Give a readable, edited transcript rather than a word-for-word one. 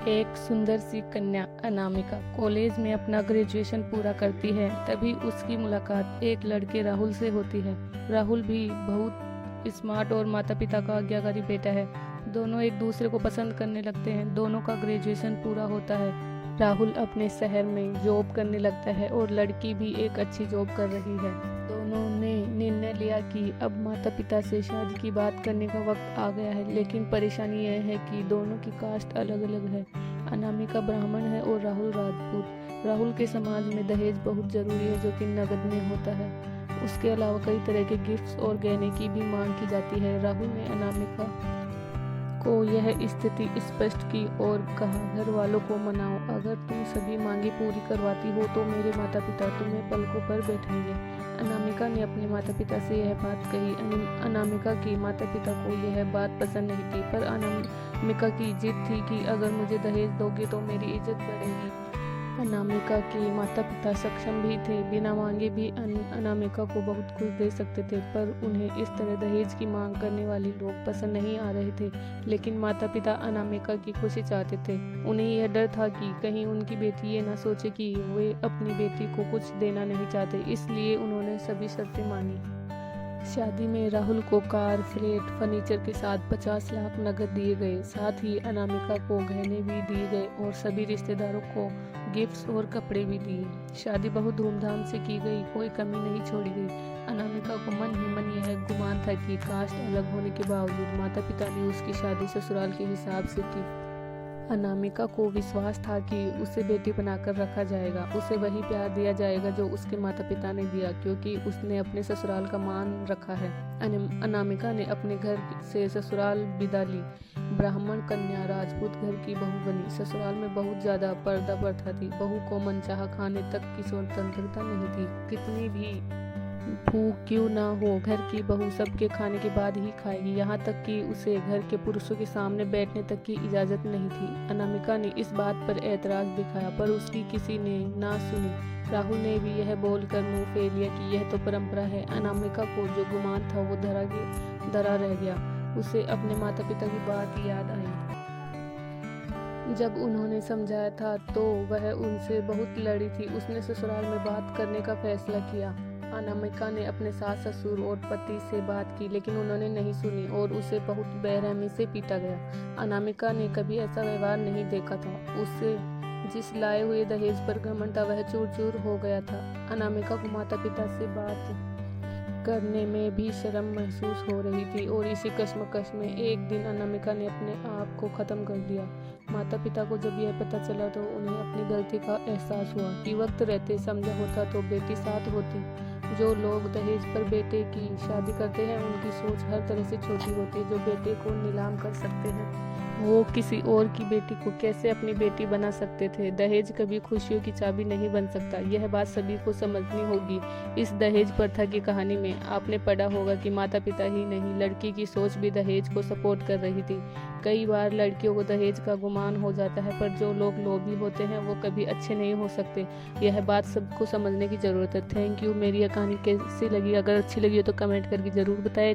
एक सुंदर सी कन्या अनामिका कॉलेज में अपना ग्रेजुएशन पूरा करती है। तभी उसकी मुलाकात एक लड़के राहुल से होती है। राहुल भी बहुत स्मार्ट और माता पिता का आज्ञाकारी बेटा है। दोनों एक दूसरे को पसंद करने लगते हैं। दोनों का ग्रेजुएशन पूरा होता है। राहुल अपने शहर में जॉब करने लगता है और लड़की भी एक अच्छी जॉब कर रही है। दोनों ने निर्णय लिया कि अब माता पिता से शादी की बात करने का वक्त आ गया है। लेकिन परेशानी यह है कि दोनों की कास्ट अलग अलग है। अनामिका ब्राह्मण है और राहुल राजपूत। राहुल के समाज में दहेज बहुत जरूरी है, जो कि नगद में होता है। उसके अलावा कई तरह के गिफ्ट्स और गहने की भी मांग की जाती है। राहुल ने अनामिका को यह स्थिति स्पष्ट की और कहा, घर वालों को मनाओ, अगर तुम सभी मांगे पूरी करवाती हो तो मेरे माता पिता तुम्हें पलकों पर बैठाएंगे। अनामिका ने अपने माता पिता से यह बात कही। अनामिका के माता पिता को यह बात पसंद नहीं थी, पर अनामिका की जिद थी कि अगर मुझे दहेज दोगे तो मेरी इज्जत बढ़ेगी। अनामिका के माता पिता सक्षम भी थे, बिना मांगे भी अनामिका को बहुत कुछ दे सकते थे, पर उन्हें इस तरह दहेज की मांग करने वाले लोग पसंद नहीं आ रहे थे। लेकिन माता पिता अनामिका की खुशी चाहते थे। उन्हें यह डर था कि कहीं उनकी बेटी ये ना सोचे कि वे अपनी बेटी को कुछ देना नहीं चाहते, इसलिए उन्होंने सभी शर्तें मानी। शादी में राहुल को कार, फ्लैट, फर्नीचर के साथ 50 लाख नकद दिए गए। साथ ही अनामिका को गहने भी दिए गए और सभी रिश्तेदारों को गिफ्ट्स और कपड़े भी दिए। शादी बहुत धूमधाम से की गई, कोई कमी नहीं छोड़ी गई। अनामिका को मन ही मन यह गुमान था कि कास्ट अलग होने के बावजूद माता पिता ने उसकी शादी ससुराल के हिसाब से की। अनामिका को विश्वास था कि उसे बेटी बनाकर रखा जाएगा, उसे वही प्यार दिया जाएगा जो उसके माता पिता ने दिया, क्योंकि उसने अपने ससुराल का मान रखा है। अनामिका ने अपने घर से ससुराल विदा ली। ब्राह्मण कन्या राजपूत घर की बहू बनी। ससुराल में बहुत ज्यादा पर्दा प्रथा थी। बहू को मनचाहा खाने तक की स्वतंत्रता नहीं थी। कितनी भी भूख क्यों ना हो, घर की बहू सबके खाने के बाद ही खाएगी। यहाँ तक कि उसे घर के पुरुषों के सामने बैठने तक की इजाजत नहीं थी। अनामिका ने इस बात पर ऐतराज दिखाया, पर उसकी किसी ने ना सुनी। राहुल ने भी यह बोलकर मुंह फेर लिया कि यह तो परंपरा है। अनामिका को जो गुमान था वो धरा रह गया। उसे अपने माता पिता की बात याद आई। जब उन्होंने समझाया था तो वह उनसे बहुत लड़ी थी। उसने ससुराल में बात करने का फैसला किया। अनामिका ने अपने सास ससुर और पति से बात की, लेकिन उन्होंने नहीं सुनी और उसे बहुत बेरहमी से पीटा गया। अनामिका ने कभी ऐसा व्यवहार नहीं देखा था। उसे जिस लाए हुए दहेज पर घमंड था वह चूर चूर हो गया था। अनामिका को माता पिता से बात करने में भी शर्म महसूस हो रही थी और इसी कश्मकश में एक दिन अनामिका ने अपने आप को खत्म कर दिया। माता पिता को जब यह पता चला तो उन्हें अपनी गलती का एहसास हुआ कि वक्त रहते समझा होता तो बेटी साथ होती। जो लोग दहेज पर बेटे की शादी करते हैं उनकी सोच हर तरह से छोटी होती है। जो बेटे को नीलाम कर सकते हैं वो किसी और की बेटी को कैसे अपनी बेटी बना सकते थे। दहेज कभी खुशियों की चाबी नहीं बन सकता, यह बात सभी को समझनी होगी। इस दहेज प्रथा की कहानी में आपने पढ़ा होगा कि माता पिता ही नहीं, लड़की की सोच भी दहेज को सपोर्ट कर रही थी। कई बार लड़कियों को दहेज का गुमान हो जाता है, पर जो लोग लोभी होते हैं वो कभी अच्छे नहीं हो सकते। यह बात सबको समझने की जरूरत है। Thank you. मेरी यह कहानी कैसी लगी? अगर अच्छी लगी हो तो कमेंट करके जरूर बताएं।